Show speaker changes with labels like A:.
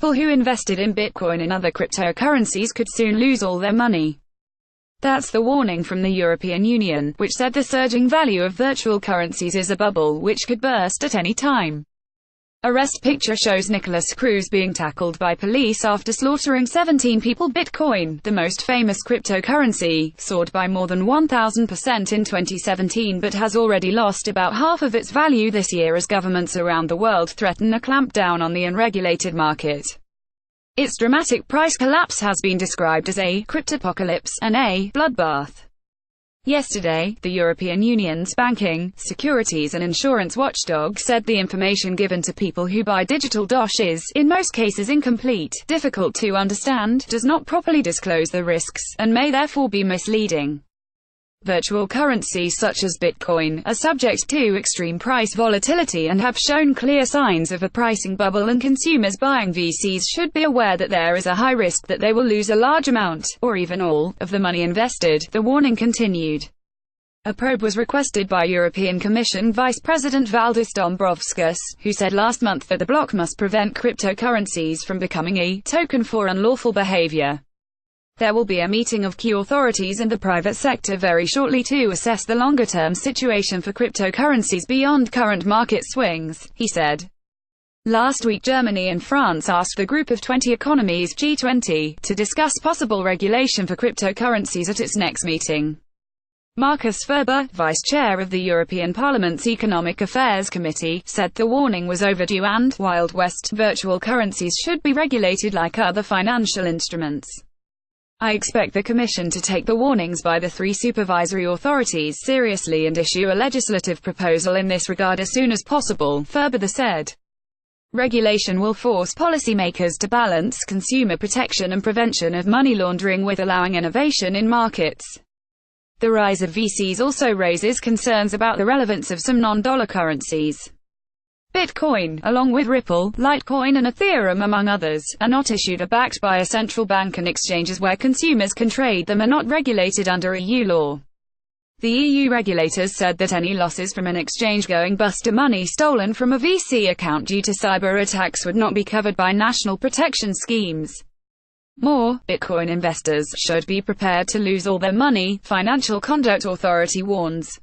A: people who invested in Bitcoin and other cryptocurrencies could soon lose all their money. That's the warning from the European Union, which said the surging value of virtual currencies is a bubble which could burst at any time. Arrest picture shows Nicholas Cruz being tackled by police after slaughtering 17 people. Bitcoin, the most famous cryptocurrency, soared by more than 1,000% in 2017 but has already lost about half of its value this year as governments around the world threaten a clampdown on the unregulated market. Its dramatic price collapse has been described as a cryptopocalypse and a bloodbath. Yesterday, the European Union's banking, securities and insurance watchdog said the information given to people who buy digital dosh is, in most cases, incomplete, difficult to understand, does not properly disclose the risks, and may therefore be misleading. Virtual currencies such as Bitcoin are subject to extreme price volatility and have shown clear signs of a pricing bubble, and consumers buying VCs should be aware that there is a high risk that they will lose a large amount, or even all, of the money invested, the warning continued. A probe was requested by European Commission Vice President Valdis Dombrovskis, who said last month that the bloc must prevent cryptocurrencies from becoming a token for unlawful behavior. There will be a meeting of key authorities in the private sector very shortly to assess the longer-term situation for cryptocurrencies beyond current market swings, he said. Last week Germany and France asked the Group of 20 economies G20 to discuss possible regulation for cryptocurrencies at its next meeting. Markus Ferber, vice chair of the European Parliament's Economic Affairs Committee, said the warning was overdue and, Wild West, virtual currencies should be regulated like other financial instruments. I expect the Commission to take the warnings by the three supervisory authorities seriously and issue a legislative proposal in this regard as soon as possible, Ferber said. Regulation will force policymakers to balance consumer protection and prevention of money laundering with allowing innovation in markets. The rise of VCs also raises concerns about the relevance of some non-dollar currencies. Bitcoin, along with Ripple, Litecoin and Ethereum among others, are not issued or backed by a central bank, and exchanges where consumers can trade them are not regulated under EU law. The EU regulators said that any losses from an exchange going bust or money stolen from a VC account due to cyber attacks would not be covered by national protection schemes. More, Bitcoin investors should be prepared to lose all their money, Financial Conduct Authority warns.